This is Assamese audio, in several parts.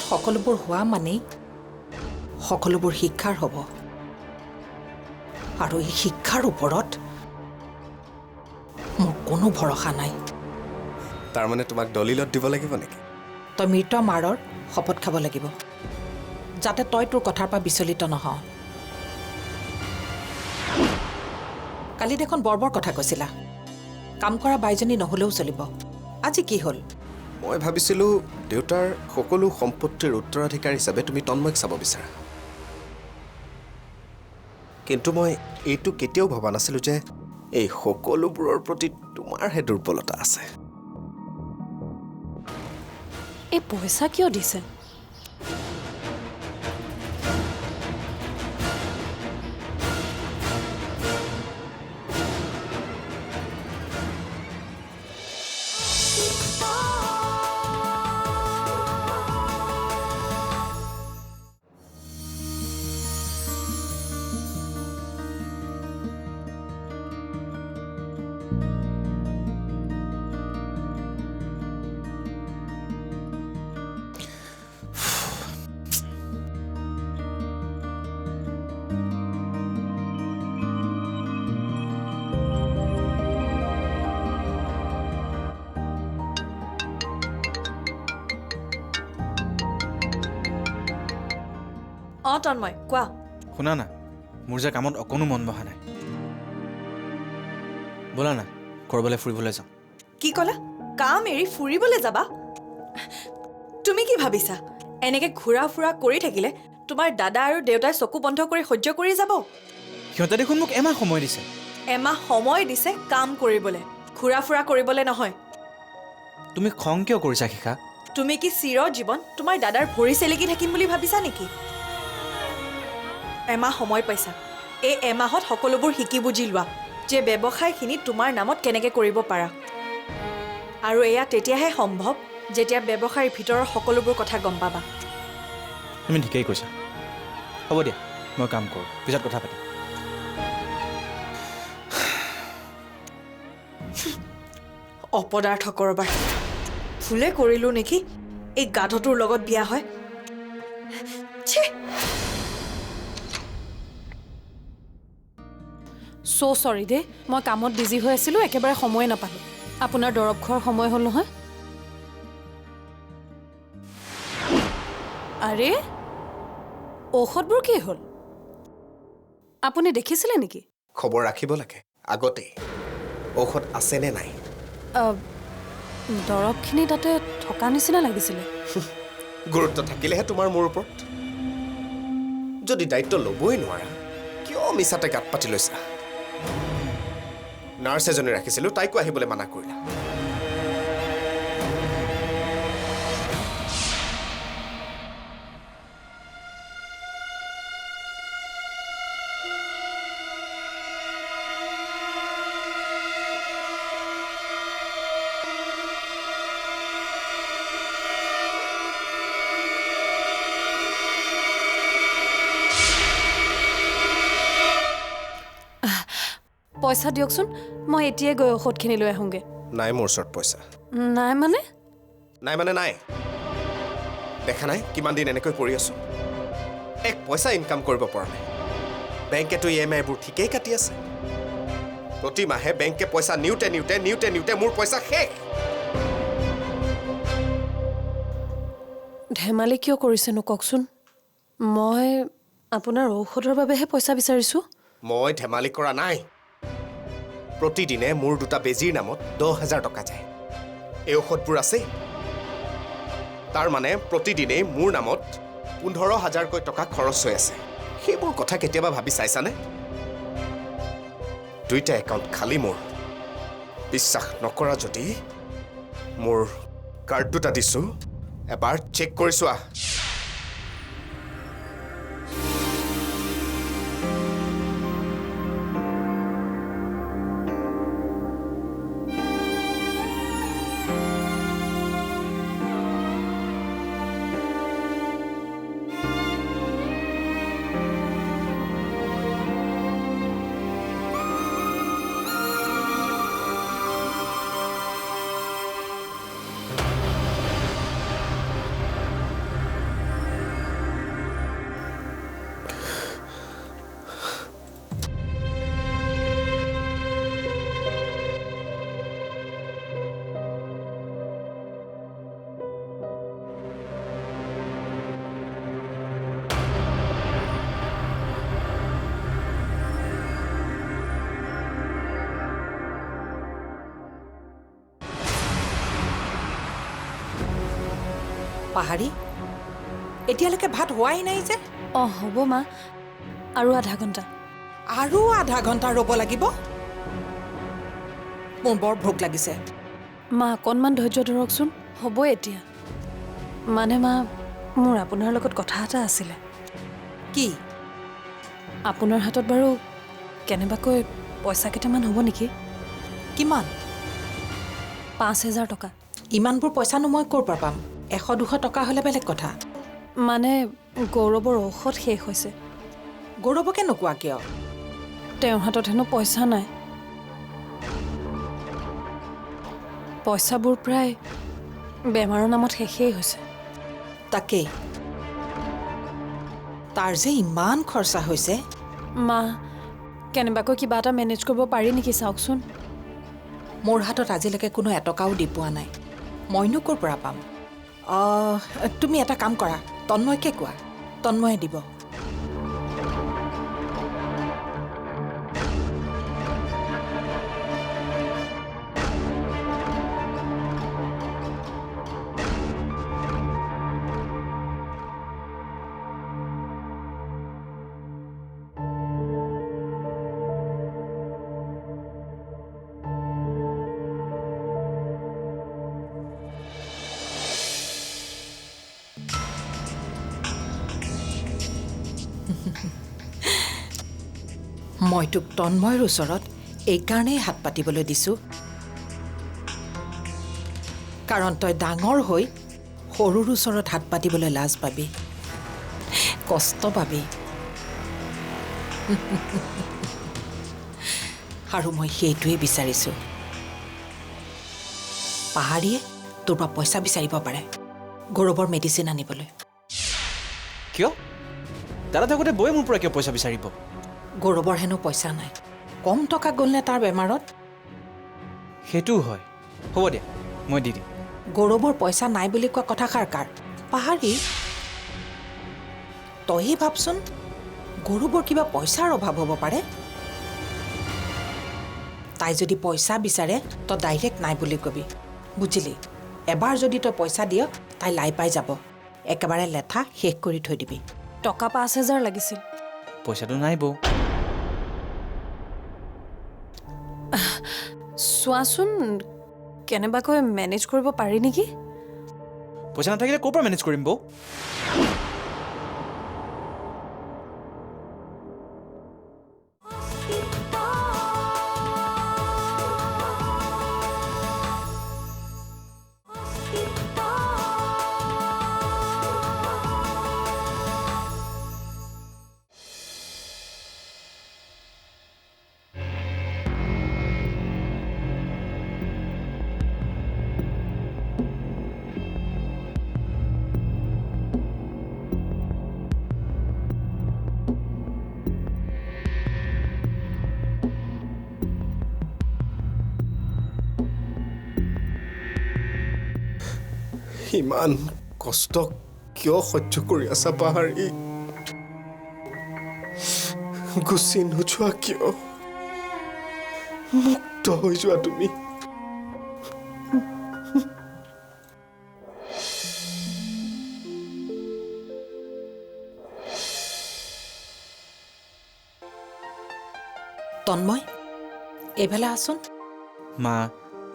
সকলোবোৰ হোৱা মানেই সকলোবোৰ শিক্ষাৰ হ'ব আৰু এই শিক্ষাৰ ওপৰত মোৰ কোনো ভৰসা নাই। তাৰ মানে তোমাক দলিলত দিব লাগিব নেকি? তই মৃত মাৰৰ শপত খাব লাগিব যাতে তই তোৰ কথাৰ পৰা বিচলিত নহওঁ। কালি দেখোন বৰ কথা কৈছিলা, কাম কৰা বাইজনী নহ'লেও চলিব। আজি কি হ'ল? মই ভাবিছিলোঁ দেউতাৰ সকলো সম্পত্তিৰ উত্তৰাধিকাৰ হিচাপে তুমি তন্ময়ক চাব বিচাৰা, কিন্তু মই এইটো কেতিয়াও ভবা নাছিলোঁ যে এই সকলোবোৰৰ প্ৰতি তোমাৰহে দুৰ্বলতা আছে। এই পইচা কিয় দিছে? তন্ময় কোৱা। শুনা না, মোৰ যে কামত অকণো মন বহা নাই। ব'লা না ক'ৰবালৈ ফুৰিবলৈ যাওঁ। কি ক'লা? কাম এৰি ফুৰিবলৈ যাবা? তুমি কি ভাবিছা এনেকে ঘূৰা ফুৰা কৰি থাকিলে তোমাৰ দাদা আৰু দেউতাই চকু বন্ধ কৰি সহ্য কৰি যাব? সিহঁতে দেখোন মোক এমাহ সময় দিছে। এমাহ সময় দিছে কাম কৰিবলৈ, ঘূৰা ফুৰা কৰিবলৈ নহয়। তুমি খং কিয় কৰিছা শিখা? তুমি কি চিৰ জীৱন তোমাৰ দাদাৰ ভৰি চেলেকি থাকিম বুলি ভাবিছা নেকি? এমাহ সময় পাইছা, এই এমাহত সকলোবোৰ শিকি বুজি লোৱা যে ব্যৱসায়খিনি তোমাৰ নামত কেনেকৈ কৰিব পাৰা। আৰু এয়া তেতিয়াহে সম্ভৱ যেতিয়া ব্যৱসায়ৰ ভিতৰৰ সকলোবোৰ কথা গম পাবা। তুমি ঠিকেই কৈছা। হ'ব দিয়া, মই কাম কৰোঁ, পিছত কথা পাতিম। অপদাৰ্থ কৰবাৰ। ভুলে কৰিলোঁ নেকি এই গাধটোৰ লগত বিয়া হয়? চৰি দেই, মই কামত বিজি হৈ আছিলোঁ, একেবাৰে সময়ে নাপালোঁ। আপোনাৰ দৰৱ খোৱাৰ সময় হ'ল নহয়। আৰে ঔষধবোৰ কি হ'ল? আপুনি দেখিছিলে নেকি? খবৰ ৰাখিব লাগে আগতেই, ঔষধ আছে নে নাই। দৰৱখিনি তাতে থকা নিচিনা লাগিছিলে। গুৰুত্ব থাকিলেহে তোমাৰ মোৰ ওপৰত। যদি দায়িত্ব ল'বই নোৱাৰা কিয় মিছাতে গাত পাতি লৈছা? নাৰ্ছ এজনী ৰাখিছিলোঁ, তাইকো আহিবলৈ মানা কৰিলা। পইচা দিয়কচোন, মই এতিয়াই গৈ ঔষধখিনি লৈ আহোঁগৈ। নাই মোৰ ওচৰত পইচা। নাই মানে? নাই। দেখা নাই কিমান দিন এনেকৈ পৰি আছোঁ, এক পইচা ইনকাম কৰিব পৰা নাই। বেংকেতো EMIবোৰ ঠিকেই কাটি আছে। প্ৰতি মাহে বেংকে পইচা নিওঁতে মোৰ পইচা শেষ। ধেমালি কিয় কৰিছেনো কওকচোন? মই আপোনাৰ ঔষধৰ বাবেহে পইচা বিচাৰিছোঁ। মই ধেমালি কৰা নাই। প্ৰতিদিনে মোৰ দুটা বেজীৰ নামত 10,000 টকা যায়। এই ঔষধবোৰ আছে, তাৰ মানে প্ৰতিদিনেই মোৰ নামত 15,000কৈ টকা খৰচ হৈ আছে। সেইবোৰ কথা কেতিয়াবা ভাবি চাইছানে? দুইটা একাউণ্ট খালী মোৰ। বিশ্বাস নকৰা যদি মোৰ কাৰ্ড দুটা দিছোঁ, এবাৰ চেক কৰি চোৱা। পাহাৰী এতিয়ালৈকে ভাত হোৱাই নাই যে অঁ হ'ব মা আৰু আধা ঘণ্টা আৰু আধা ঘণ্টা ৰ'ব লাগিব মোৰ বৰ ভোক লাগিছে মা অকণমান ধৈৰ্য ধৰকচোন হ'বই এতিয়া মানে মা মোৰ আপোনাৰ লগত কথা এটা আছিলে কি আপোনাৰ হাতত বাৰু কেনেবাকৈ পইচা কেইটামান হ'ব নেকি কিমান 5,000 টকা ইমানবোৰ পইচানো মই ক'ৰ পৰা পাম 100-200 টকা হ'লে বেলেগ কথা মানে গৌৰৱৰ ঔষধ শেষ হৈছে গৌৰৱকে নোকোৱা কিয় তেওঁৰ হাতত হেনো পইচা নাই পইচাবোৰ প্ৰায় বেমাৰৰ নামত শেষেই হৈছে তাকেই তাৰ যে ইমান খৰচা হৈছে মা কেনেবাকৈ কিবা এটা মেনেজ কৰিব পাৰি নেকি চাওকচোন মোৰ হাতত আজিলৈকে কোনো এটকাও দি পোৱা নাই মইনো ক'ৰ পৰা পাম তুমি এটা কাম কৰা তন্ময়কে কোৱা তন্ময়ে দিব মই তোক তন্ময়ৰ ওচৰত এইকাৰণেই হাত পাতিবলৈ দিছোঁ কাৰণ তই ডাঙৰ হৈ সৰুৰ ওচৰত হাত পাতিবলৈ লাজ পাবি কষ্ট পাবি আৰু মই সেইটোৱেই বিচাৰিছোঁ পাহাৰীয়ে তোৰ পৰা পইচা বিচাৰিব পাৰে গৌৰৱৰ মেডিচিন আনিবলৈ কিয় দাদা থাকোঁতে বৌয়ে মোৰ পৰা কিয় পইচা বিচাৰিব গৌৰৱৰ হেনো পইচা নাই কম টকা গ'লনে তাৰ বেমাৰত সেইটোও হয় হ'ব দিয়া মই দি দিম গৌৰৱৰ পইচা নাই বুলি কোৱা কথাষাৰ কাৰ পাহাৰী তইহে ভাবচোন গৌৰৱৰ কিবা পইচাৰ অভাৱ হ'ব পাৰে তাই যদি পইচা বিচাৰে তই ডাইৰেক্ট নাই বুলি কবি বুজিলি এবাৰ যদি তই পইচা দিয় তাই লাই পাই যাব একেবাৰে লেঠা শেষ কৰি থৈ দিবি টকা 5,000 লাগিছিল পইচাটো নাই বৌ চোৱাচোন কেনেবাকৈ মেনেজ কৰিব পাৰি নেকি পইচা নাথাকিলে ক'ৰ পৰা মেনেজ কৰিম বৌ ইমান কষ্ট কিয় সহ্য কৰি আছা পাহাৰী গুচি নোযোৱা কিয় মুক্ত হৈ যোৱা তুমি তন্ময় এইফালে আছোন মা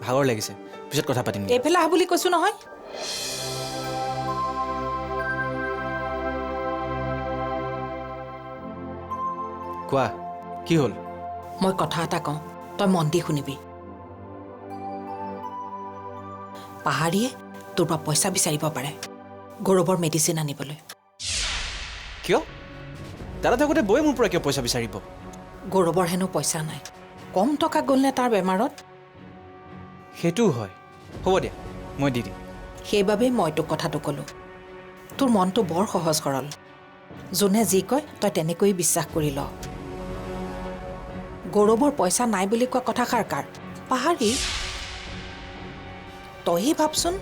ভাগৰ লাগিছে পিছত কথা পাতিম এইফালে আহ বুলি কৈছো নহয় কোৱা কি হ'ল মই কথা এটা কওঁ তই মন দি শুনিবি পাহাৰীয়ে তোৰ পৰা পইচা বিচাৰিব পাৰে গৌৰৱৰ মেডিচিন আনিবলৈ কিয় দাদা থাকোঁতে বৌয়ে মোৰ পৰা কিয় পইচা বিচাৰিব গৌৰৱৰ হেনো পইচা নাই কম টকা গ'লনে তাৰ বেমাৰত সেইটোও হয় হ'ব দিয়া মই দি দিম সেইবাবেই মই তোক কথাটো ক'লোঁ তোৰ মনটো বৰ সহজ সৰল যোনে যি কয় তই তেনেকৈ বিশ্বাস কৰি ল গৌৰৱৰ পইচা নাই বুলি কোৱা কথাষাৰ কাৰ পাহাৰী তইহে ভাবচোন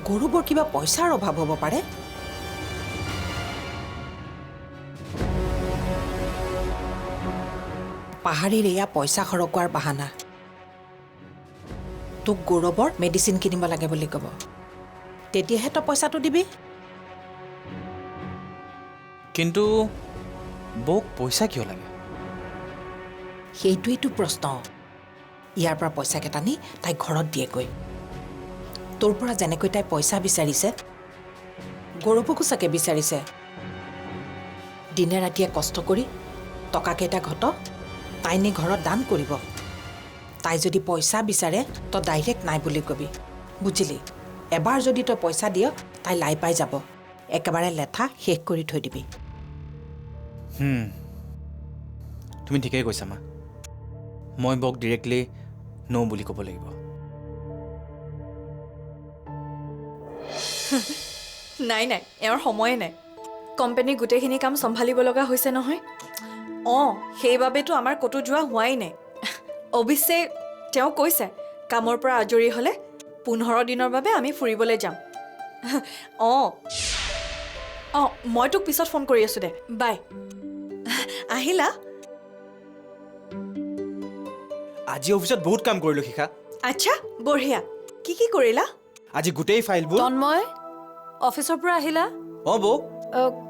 গৌৰৱৰ কিবা পইচাৰ অভাৱ হ'ব পাৰে পাহাৰীৰ এয়া পইচা সৰকোৱাৰ বাহানা তোক গৌৰৱৰ মেডিচিন কিনিব লাগে বুলি ক'ব তেতিয়াহে তই পইচাটো দিবি। কিন্তু বৌক পইচা কিয় লাগে? সেইটোৱেইটো প্ৰশ্ন। ইয়াৰ পৰা পইচাকেইটা নি তাই ঘৰত দিয়েগৈ। তোৰ পৰা যেনেকৈ তাই পইচা বিচাৰিছে, গৌৰৱকো চাগে বিচাৰিছে। দিনে ৰাতিয়ে কষ্ট কৰি টকাকেইটা ঘট তাই নি ঘৰত দান কৰিব। তাই যদি পইচা বিচাৰে তই ডাইৰেক্ট নাই বুলি কবি, বুজিলি? এবাৰ যদি তই পইচা দিয় তাই লাই পাই যাব। একেবাৰে লেঠা শেষ কৰি থৈ দিবি। তুমি ঠিকেই কৈছা মা। মই বৌক ডিৰেক্টলি ন' বুলি ক'ব লাগিব। নাই নাই, এওঁৰ সময়ে নাই। কোম্পানীৰ গোটেইখিনি কাম চম্ভালিব লগা হৈছে নহয়। অঁ, সেইবাবেতো আমাৰ ক'তো যোৱা হোৱাই নাই। অৱশ্যে তেওঁ কৈছে কামৰ পৰা আজৰি হ'লে 15 দিনৰ বাবে আমি ফুৰিবলৈ যাম। অঁ অঁ, মই তোক পিছত ফোন কৰি আছোঁ দে। বাই। আহিলা? আজি অফিচত বহুত কাম কৰিলোঁ শিখা। আচ্ছা, বঢ়িয়া। কি কৰিলা? আজি গোটেই ফাইলবোৰ। তন্ময়, অফিচৰ পৰা আহিলা? অঁ বৌ।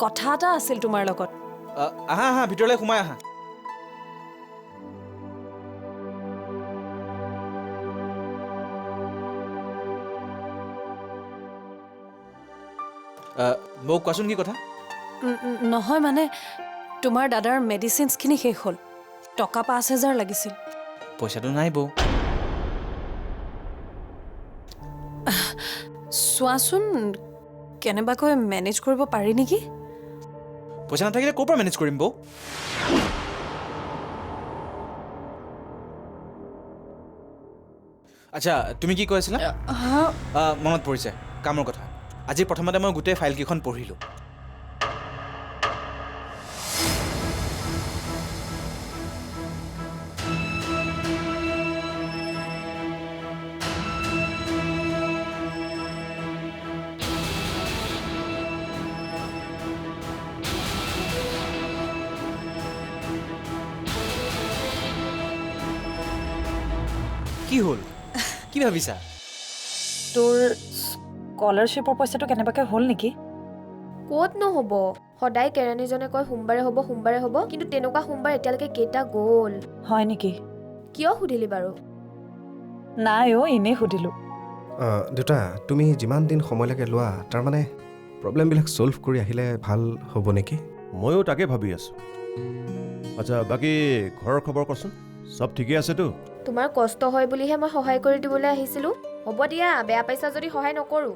কথা এটা আছিল তোমাৰ লগত। আহা আহা, ভিতৰলৈ সোমাই আহা। বৌ কোৱাচোন কি কথা? নহয় মানে, তোমাৰ দাদাৰ মেডিচিনছখিনি শেষ হ'ল। টকা 5,000 লাগিছিল। পইচাটো নাই বৌ। চোৱাচোন কেনেবাকৈ মেনেজ কৰিব পাৰি নেকি? পইচা নাথাকিলে ক'ৰ পৰা মেনেজ কৰিম বৌ? আচ্ছা, তুমি কি কৈ আছিলা? মনত পৰিছে কামৰ কথা। আজি প্ৰথমতে মই গোটেই ফাইলকেইখন পঢ়িলোঁ। কি হ'ল? কি ভাবিছা? তোৰ স্কলাৰশ্বিপৰ পইচাটো কেনেবাকৈ হ'ল নেকি? ক'ত নহ'ব? সদায় কেৰাণীজনে কয় সোমবাৰে হ'ব, কিন্তু তেনেকুৱা সোমবাৰ এতিয়ালৈকে কেইটা গ'ল? হয় নেকি? কিয় সুধিলি বাৰু? নাই অ', এনেই সুধিলোঁ। দেউতা, তুমি যিমান দিন সময় লাগে লোৱা, তাৰমানে প্ৰব্লেমবিলাক ছল্ভ কৰি আহিলে ভাল হ'ব নেকি? ময়ো তাকে ভাবি আছোঁ। আচ্ছা, বাকী ঘৰৰ খবৰ কচোন, চব ঠিকেই আছেতো? তোমাৰ কষ্ট হয় বুলিহে মই সহায় কৰি দিবলৈ আহিছিলোঁ। হ'ব দিয়া, বেয়া পাইছা যদি সহায় নকৰোঁ।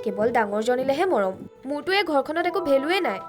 কেৱল ডাঙৰজনীলেহে মৰম। মোৰতো এই ঘৰখনত একো ভেলুৱে নাই।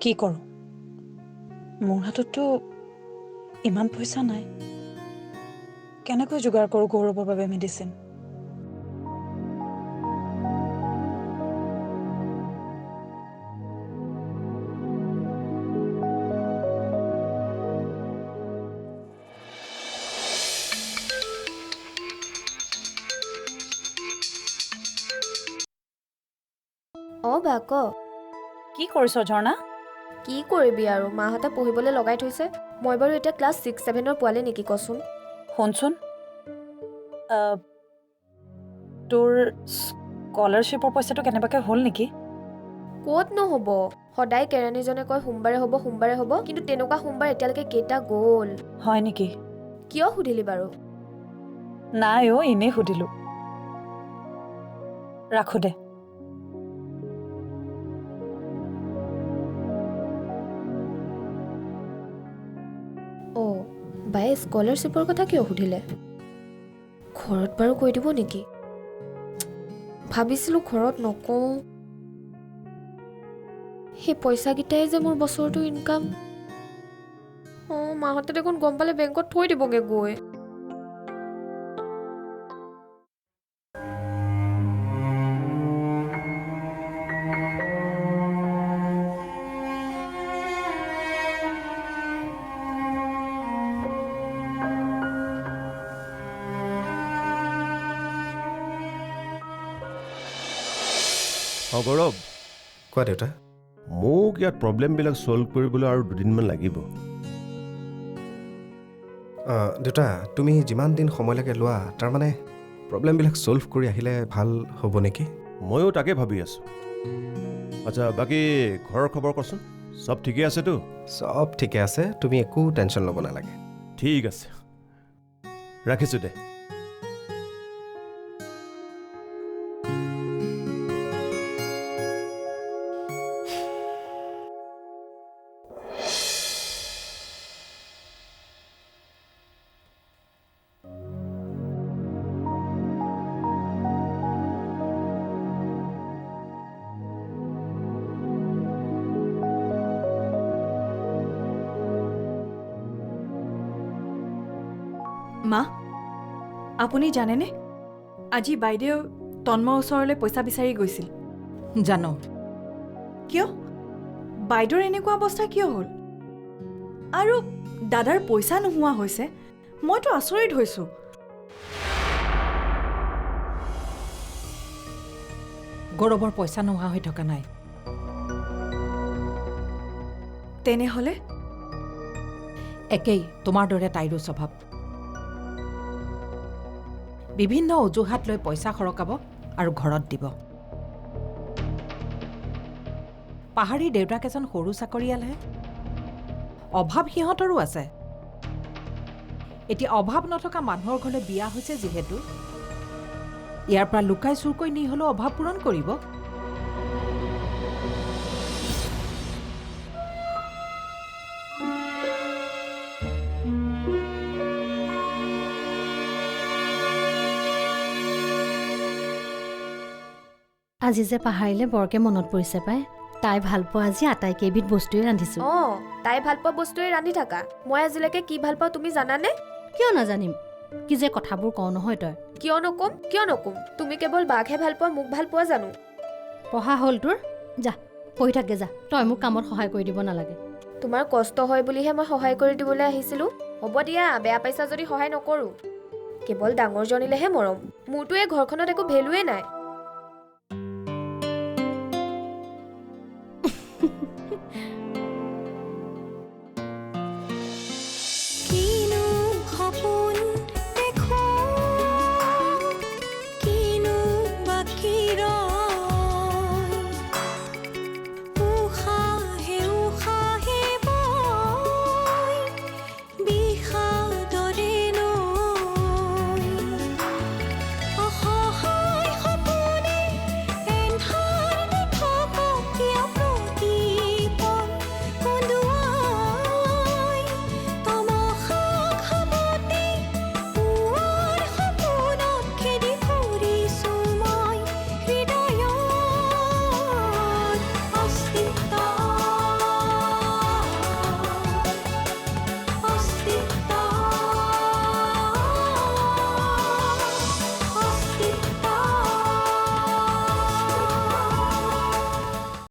কি কৰোঁ? মোৰ হাতততো ইমান পইচা নাই। কেনেকৈ যোগাৰ কৰোঁ গৌৰৱৰ বাবে মেডিচিন? অঁ বা ক। কি কৰিছ ঝৰ্ণা? কি কৰিবি আৰু, মাহঁতে পঢ়িবলৈ লগাই থৈছে। মই বাৰু এতিয়া ক্লাছ 6-7 পোৱালি নেকি কচোন? শুনচোন, তোৰ স্কলাৰশ্বিপৰ পইচাটো কেনেবাকৈ হ'ল নেকি? ক'ত নহ'ব? সদায় কেৰাণীজনে কয় সোমবাৰে হ'ব, কিন্তু তেনেকুৱা সোমবাৰ এতিয়ালৈকে কেইটা গ'ল? হয় নেকি? কিয় সুধিলি বাৰু? নাই অ', এনেই সুধিলোঁ। ৰাখোঁ দে। অঁ, বায়ে স্কলাৰশ্বিপৰ কথা কিয় সুধিলে? ঘৰত বাৰু কৈ দিব নেকি? ভাবিছিলোঁ ঘৰত নকওঁ। সেই পইচাকেইটাই যে মোৰ বছৰটো ইনকাম। অঁ, মাহঁতে দেখোন গম পালে বেংকত থৈ দিবগৈ গৈ। অঁ গৌৰৱ, কোৱা দেউতা। মোক ইয়াত প্ৰব্লেমবিলাক ছল্ভ কৰিবলৈ আৰু দুদিনমান লাগিব। দেউতা, তুমি যিমান দিন সময় লাগে লোৱা, তাৰমানে প্ৰব্লেমবিলাক ছল্ভ কৰি আহিলে ভাল হ'ব নেকি? ময়ো তাকে ভাবি আছোঁ। আচ্ছা, বাকী ঘৰৰ খবৰ কচোন, চব ঠিকে আছেতো? চব ঠিকে আছে, তুমি একো টেনশ্যন ল'ব নালাগে। ঠিক আছে, ৰাখিছোঁ দে। মা, আপুনি জানেনে আজি বাইদেউ তন্মৰ ওচৰলৈ পইচা বিচাৰি গৈছিল। জানো। কিয়? বাইদেউৰ এনেকুৱা অৱস্থা কিয় হ'ল? আৰু দাদাৰ পইচা নোহোৱা হৈছে, মইতো আচৰিত হৈছোঁ। গৌৰৱৰ পইচা নোহোৱা হৈ থকা নাই। তেনেহ'লে একেই তোমাৰ দৰে তাইৰো স্বভাৱ। বিভিন্ন অজুহাত লৈ পইচা সৰকাব আৰু ঘৰত দিব। পাহাৰী দেউতাক এজন সৰু চাকৰিয়ালহে। অভাৱ সিহঁতৰো আছে। এতিয়া অভাৱ নথকা মানুহৰ ঘৰলৈ বিয়া হৈছে যিহেতু ইয়াৰ পৰা লুকাই চুৰকৈ নি হ'লেও অভাৱ পূৰণ কৰিব। আজি যে পাহাৰিলে বৰকে মনত পৰিছে পাই। তাই ভাল পোৱা আজি আটাইকেইবিধ বস্তুৱে ৰান্ধিছোঁ। অঁ, তাই ভাল পোৱা বস্তুৱে ৰান্ধি থাকা। মই আজিলৈকে কি ভাল পাওঁ তুমি জানানে? কিয় নাজানিম? কি যে কথাবোৰ কওঁ নহয় তই। কিয় নকম? তুমি কেৱল বাঘহে ভাল পোৱা, মোক ভাল পোৱা জানো? পঢ়া হ'ল তোৰ? যা পঢ়ি থাকে যা, তই মোক কামত সহায় কৰি দিব নালাগে। তোমাৰ কষ্ট হয় বুলিহে মই সহায় কৰি দিবলৈ আহিছিলোঁ। হ'ব দিয়া, বেয়া পাইছা যদি সহায় নকৰোঁ। কেৱল ডাঙৰজনীলেহে মৰম। মোৰতো এই ঘৰখনত একো ভেলুৱে নাই।